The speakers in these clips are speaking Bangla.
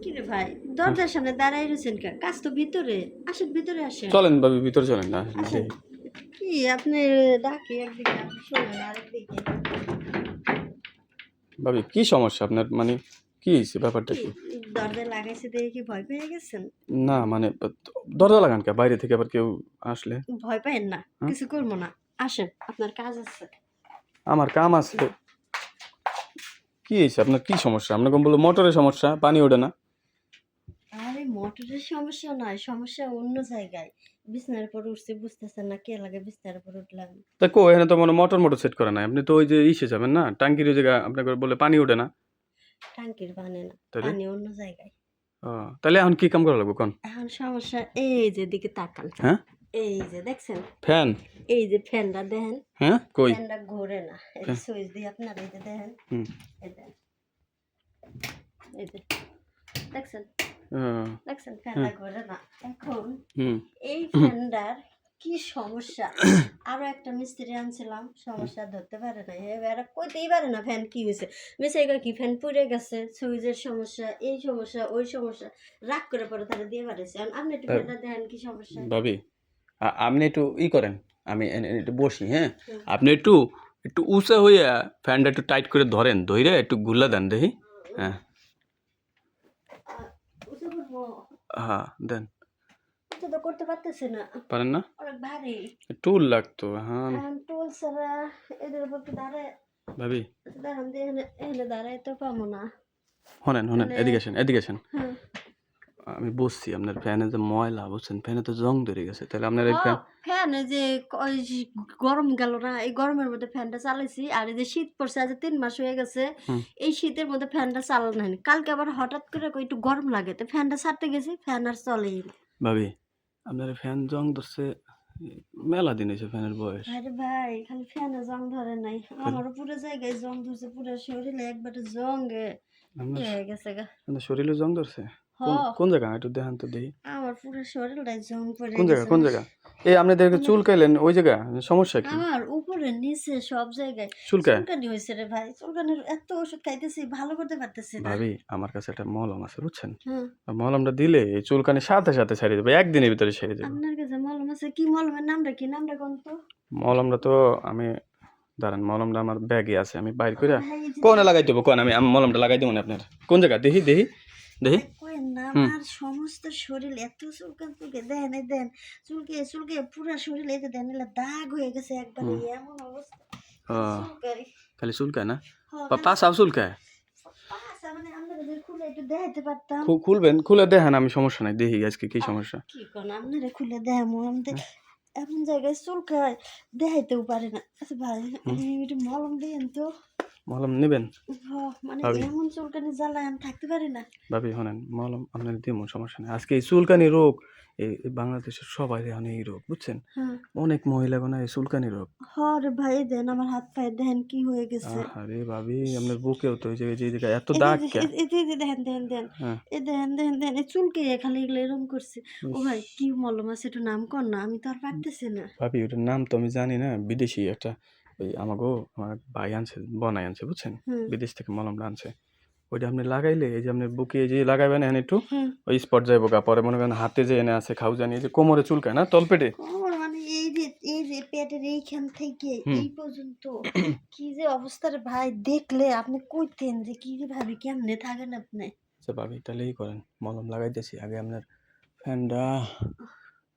কি রে ভাই দরজার সামনে দাঁড়াই রয়েছেন কে? কাজ তো ভিতরে, আসেন ভিতরে আসেন। চলেন ভাবি ভিতরে চলেন না আসেন। কি আপনি ডাকি একদিকে আপনি শোনেন আরেকদিকে। ভাবি কি সমস্যা আপনার মানে কি হয়েছে ব্যাপারটা কি কি দরজা লাগাইছে দেখে কি ভয় পেয়ে গেছেন? না মানে দরজা লাগান কে বাইরে থেকে আবার কেউ আসলে ভয় পাইেন না, হ্যাঁ? কিছু করবো না। আসেন, আপনার কাজ আছে। আমার কাম আছে কি হয়েছে আপনার কি সমস্যা আপনার কম বললো মোটরের সমস্যা পানি ওঠে না আরে মোটরের সমস্যা নয়, সমস্যা অন্য জায়গায়। বিছনার উপর উঠছি, বুঝতেছেন না কে লাগে বিছনার উপর উঠলাম। তা কো এখানে তো মনে মোটর মোটর সেট করা নাই আপনি তো ওই যে ইসে যাবেন না টাঙ্কির ওই জায়গা আপনাকে বলে পানি ওঠে না টাঙ্কির পানি না, তাহলে পানি অন্য জায়গায়। ও তাহলে এখন কি কাম করা লাগবে কোন এখন সমস্যা এই যে দিকে তাকান। হ্যাঁ এই যে দেখছেন, ফ্যান এই যে ফ্যানটা দেখেন, হ্যাঁ কই ফ্যানটা ঘোরে না। এই যে সুইচ দিয়ে আপনার এই যে দেখেন, হুম এই দেখেন, এই যে দেখছেন, ও, দেখছেন ফ্যানটা ঘোরে না। এখন হুম এই ফ্যানটার কি সমস্যা? আরো একটা মিস্ত্রি আনছিলাম, সমস্যা ধরতে পারে না, এবার কইতেই পারে না ফ্যান কি হয়েছে। মিস্ত্রি কি ফ্যান পুড়ে গেছে, সুইচের সমস্যা, এই সমস্যা ওই সমস্যা, রাগ করে পরে তারা দিয়ে পারেছে। আপনি একটু ফ্যানটা দেখেন কি সমস্যা। ভাবি আপনি একটু ই করেন আমি একটু বসি হ্যাঁ আপনি একটু একটু উঁচা হইয়া ফ্যানটা একটু টাইট করে ধরেন ধরে একটু গুল্লা দেন দেখি হ্যাঁ বুঝতে পারবো, হ্যাঁ দেন এটা তো করতে পারতেছে না, পারেন না অনেক ভারী। টুল লাগতো হ্যাঁ টুল ছাড়া এদের উপর কি দাঁড়ায়? ভাবি দাঁড়ান দিয়ে এখানে এখানে দাঁড়ায় তো পাবো না। শোনেন শোনেন এদিকে আসেন এদিকে আসেন হ্যাঁ, আমি বসছি আপনার ফ্যানে যে ময়লা বুঝছেন ফ্যানে তো জং ধরে গেছে তাহলে আপনার এই ফ্যান ফ্যান এই যে ওই যে গরম গেল না, এই গরমের মধ্যে ফ্যানটা চালাইছি। আর এই যে শীত পড়ছে, আজ 3 মাস হয়ে গেছে, হুম এই শীতের মধ্যে ফ্যানটা চালানো হয়নি। কালকে আবার হঠাৎ করে একটু গরম লাগে, তো ফ্যানটা ছাড়তে গেছি, ফ্যান আর চলেই না। ভাবি আপনার এই ফ্যান জং ধরছে মেলা দিন হয়েছে ফ্যানের বয়স আরে ভাই খালি ফ্যানে জং ধরে নাই, আমারও পুরো জায়গায় জং ধরছে, পুরো শরীরে একবারে জঙ্গে আপনার হয়ে গেছে গা। আপনার শরীরে জং ধরছে হ, কোন কোন জায়গা একটু দেখান তো দেখি আমার পুরো শরীরটাই জং পড়ে কোন জায়গা গেছে। কোন জায়গা এই আপনাদেরকে চুল কাইলেন ওই জায়গা সমস্যা কি আমার উপরে নিচে সব জায়গায় চুলকায় চুলকানি হয়েছে রে ভাই। চুলকানির এত ওষুধ খাইতেছি, ভালো করতে পারতেছি না। ভাবি আমার কাছে একটা মলম আছে বুঝছেন হ্যাঁ, মলমটা দিলে এই চুলকানি সাথে সাথে সারিয়ে দেবে একদিনের ভিতরে সেরে যাবে আপনার কাছে মলম আছে? কি মলমের নামটা কি? নামটা কোন তো? মলমটা তো আমি দাঁড়ান মলমটা আমার ব্যাগে আছে আমি বাইর করে ভাই এই যে কোনে লাগাই দেবো কোন আমি মলমটা লাগাই দেবো না আপনার কোন জায়গা দেখি দেখি দেখি কইেন না, হুম আমার সমস্ত শরীর এত চুলকান চুলকে দেন, এই দেন চুলকে চুলকে পুরা শরীর এই যে দেন, এলা দাগ হয়ে গেছে একবারে, এমন অবস্থা ও চুলকাই। খালি চুলকায় না হ্যাঁ, পাশাও চুলকায় পাছা মানে আমরা যদি খুলে একটু দেখাইতে পারতাম। খুলবেন খুলে দেখেন আমি সমস্যা নাই দেখি আজকে কি সমস্যা কি কোন আপনারা খুলে দেখামো আমাদের এমন জায়গায় চুলকায় দেখাইতেও পারে না। আচ্ছা ভাই একটু মলম দিয়েন তো। মলম নেবেন মানে ভাবি এমন চুলকানি জ্বালায় আমি থাকতে পারি না। ভাবি শোনেন মলম আপনার দিব সমস্যা নেই আজকে এই চুলকানি রোগ এই বাংলাদেশের সবাই এখন এই রোগ বুঝছেন হ্যাঁ, অনেক মহিলা কোনো এই চুলকানি রোগ রে ভাই দেন, আমার হাত পায়ে দেখেন কি হয়ে গেছে। আরে ভাবি আপনার বুকেও তো ওই জায়গায় যে জায়গায় এত এই দাগ যে কে এই যে দেখেন দেখেন দেখেন, হ্যাঁ এই দেখেন দেখেন দেখেন, এই চুলকে খালি এগুলো এরকম করছে। ও ভাই কি মলম আছে একটু নাম কর না, আমি তো আর পারতেছি না। ভাবি ওটার নাম তো আমি জানি না বিদেশি একটা ওই আমার ভাই আনছে বনাই আনছে বুঝছেন হুম বিদেশ থেকে মলমটা আনছে ওইটা আপনি লাগাইলে এই যে আপনি বুকে এই যে লাগাইবেন এখানে একটু হুম। ওই স্পট যাইব গা পরে মনে করেন হাতে যে এনে আছে খাও জানি এই যে কোমরে চুলকায় না তলপেটে কোমর মানে এই যে পেটের এইখান থেকে হুম এই পর্যন্ত কি যে অবস্থা রে ভাই, দেখলে আপনি কইতেন যে কি যে ভাবি কেমনে থাকেন আপনি। আচ্ছা ভাবি তাহলে এই করেন মলম লাগাইতেছি আগে আপনার ফ্যানটা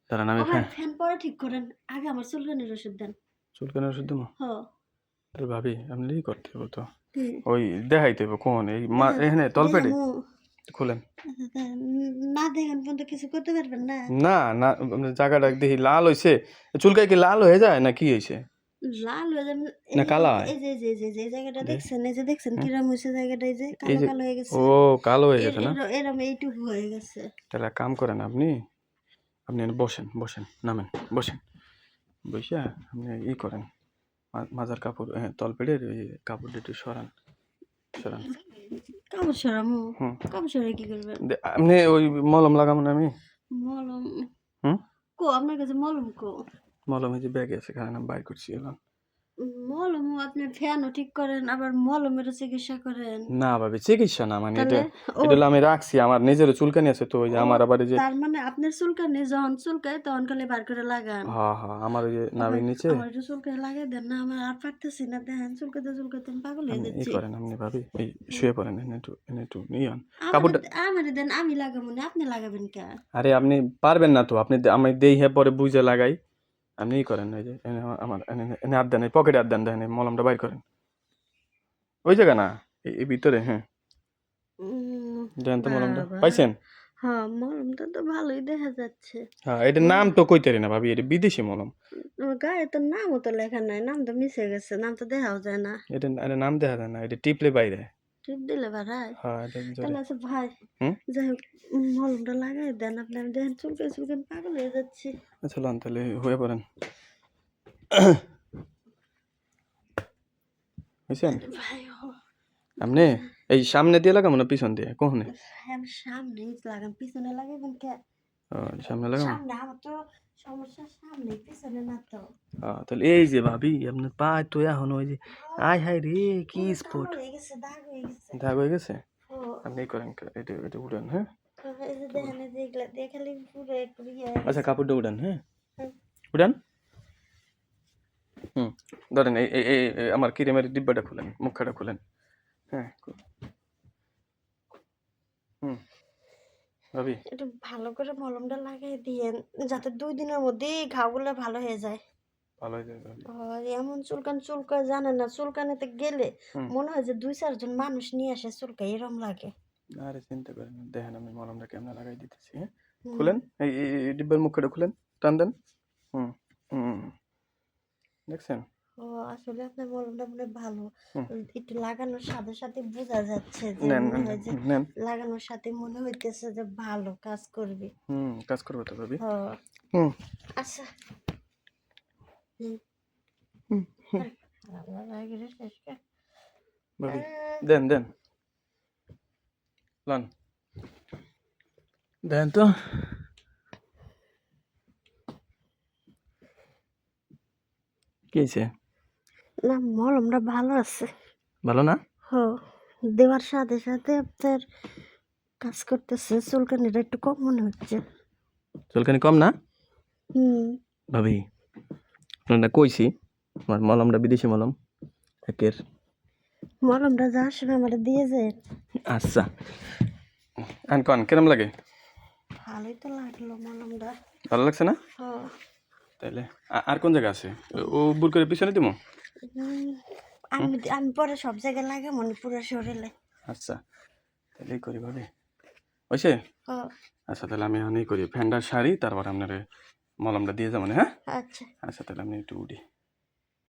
দাঁড়ান ও আমি ভাই ফ্যান ফ্যান পরে ঠিক করেন, আগে আমার চুলকানির ওষুধ দেন। চুলকানোর ওষুধ দেবো হ, তাহলে ভাবি আপনি এই করতে হবে তো কি ওই দেখাইতে হবে কোন এই দেখেন এখানে তলপেটে দেখামু। খুলেন না দেখেন পর্যন্ত কিছু করতে পারবেন না। না না আপনার জায়গাটা দেখি লাল হয়েছে চুলকায় কি লাল হয়ে যায় না কি হয়েছে লাল হয়ে যাবে। না কালা হয় এই যে এই যে এই যে এই জায়গাটা দে- দেখছেন, এই যে দেখছেন হুম, কিরম হয়েছে জায়গাটা, এই যে এই কালো যে কালো হয়ে গেছে। ও কালো হয়ে গেছে না এরম এইটুকু হয়ে গেছে। তাহলে এক কাম করেন আপনি আপনি এখানে বসেন বসেন নামেন বসেন বসে আপনি ই করেন মাজার কাপড় হ্যাঁ তলপেটের ওই কাপড়টা একটু সরান সরান কাপড় সরামু? হুম কাপড় সরাই কি করবেন? আপনি ওই মলম লাগাবো না আমি মলম হুম কো? আপনার কাছে মলম কো? মলম এই যে ব্যাগে আছে কারণ আমি বাইর করছি এলাম মলমও আপনি ফ্যানও ঠিক করেন আবার মলমেরও চিকিৎসা করেন। না ভাবি চিকিৎসা না, মানে তাহলে ও এটা হলো আমি রাখছি, আমার নিজেরও চুলকানি আছে তো, ওই যে ও আমার আবার এই যে তার মানে আপনার চুলকানি যখন চুলকায় তখন খালি বার করে লাগান। হ্যাঁ হ্যাঁ আমার ওই যে নাভির নিচে। আমার একটু চুলকায় লাগাই দেন না, আমার আর পারতেছি না, দেখেন চুলকাতে চুলকাতে আমি পাগল হয়ে আপনি যাচ্ছি। করেন, আপনি ভাবি এই শুয়ে পড়েন, এনে একটু নিয়ন আমার কাপড়টা। আমার দেন, আমি লাগাবো না, আপনি লাগাবেন কে? আরে আপনি পারবেন না তো, আপনি আমি দেই হ্যাঁ পরে বুঝে লাগাই। আপনি করেন ওই যে এনে আমার এনে হাত দেন, এই পকেটে হাত দেন, দেখেন এই মলমটা বাইর করেন। ওই জায়গা না, এই ভিতরে, হ্যাঁ দেন তো মলমটা বাবা, পাইছেন। হ্যাঁ মলমটা তো ভালোই দেখা যাচ্ছে। হ্যাঁ এটার নাম তো কইতারি না ভাবি, এটা বিদেশি মলম। আমার গায়ে তো নামও তো লেখা নাই, নাম তো মিশে গেছে, নাম তো দেখাও যায় না। এটা নাম দেখা যায় না, এটা টিপলে বাইরে। টিপ দিলে বাড়ায়। হ্যাঁ এটা জোরে। তাহলে আচ্ছা ভাই, হুম যাই হোক মলমটা লাগাই দেন আপনি, আমি দেখেন চুলকে চুলকে আমি পাগল হয়ে যাচ্ছি। আচ্ছা লন তাহলে হয়ে পড়েন। বুঝছেন ভাই আপনি এই সামনে দিয়ে লাগাবো না পিছন দিয়ে কখনে? আমি সামনে লাগাম, পিছনে লাগাবেন কে? সামনে লাগাবো। সামনে আমার তো সমস্যা, সামনে পিছনে না তো। তাহলে এই যে ভাবি আপনার পা তো এখন ওই যে আয় হায় রে কি স্পট হয়ে গেছে, দাগ হয়ে গেছে। দাগ হয়ে গেছে। ও আপনি এই করেন, এটা এটা উঠান, হ্যাঁ এই যে দেখেন, এই যে এগুলা দিয়ে খালি পুরো একটু ইয়ে আচ্ছা কাপড়টা উঠান, হ্যাঁ হুম। উঠান। হুম ধরেন এই এই এই এই আমার ক্রিমের ডিব্বাটা খুলেন, মুখটা খুলেন, হ্যাঁ হুম ভাবি একটু ভালো করে মলমটা লাগাই দিয়েন, যাতে 2 দিনের মধ্যেই ঘাওগুলো ভালো হয়ে যায়। ভালো হয়ে যাবে ভাবি। এমন চুলকায় জানেন না, চুলকানিতে গেলে হুম মনে হয় যে 2-4 জন মানুষ নিয়ে আসে চুলকায়, এরম লাগে। আরে চিন্তা করেন না, দেখেন আমি মলমটা কেমন লাগাই দিতেছি, হ্যাঁ হুম। খুলেন এই ডিব্বার মুখটা খুলেন, টান দেন। হুম হুম দেখছেন। আসলে আপনার মলমটা মনে হয় ভালো। হুম একটু লাগানোর সাথে সাথে বোঝা যাচ্ছে যে নেন মনে নেন হয় যে নেন। লাগানোর সাথে মনে হইতেছে যে ভালো কাজ করবে। কাজ করবো তো ভাবি। হ হুম আচ্ছা। হুম। হুম হুম আল্লাহ লাগে শেষ কে। ভাবি দেন দেন লন দেন তো। কি হয়েছে? না মলমটা ভালো আছে। ভালো না? হ দেওয়ার সাথে সাথে আপনার কাজ করতেছে, চুলকানিটা একটু কম মনে হচ্ছে। চুলকানি কম না হুম। ভাবি? আপনারা কইছি আমার মলমটা বিদেশি মলম একের। মলমটা যাওয়ার সময় আমার দিয়ে যায়। আচ্ছা আন কন কেরম লাগে? ভালোই তো লাগলো মলমটা। ভালো লাগছে না? হ তাইলে আর কোন জায়গা আছে? ও বুর করে পিছনে দিমু। আমি আমি পরে সব জায়গায় লাগে মনে পুরো শরীরে। আচ্ছা তাহলে এই করি ভাবি, হয়েছে? হ আচ্ছা তাহলে আমি এখন এই করি, ফ্যানটার শাড়ি তারপর আপনার মলমটা দিয়ে যাবো, হ্যাঁ? আচ্ছা। আচ্ছা তাহলে আমি একটু উঠি।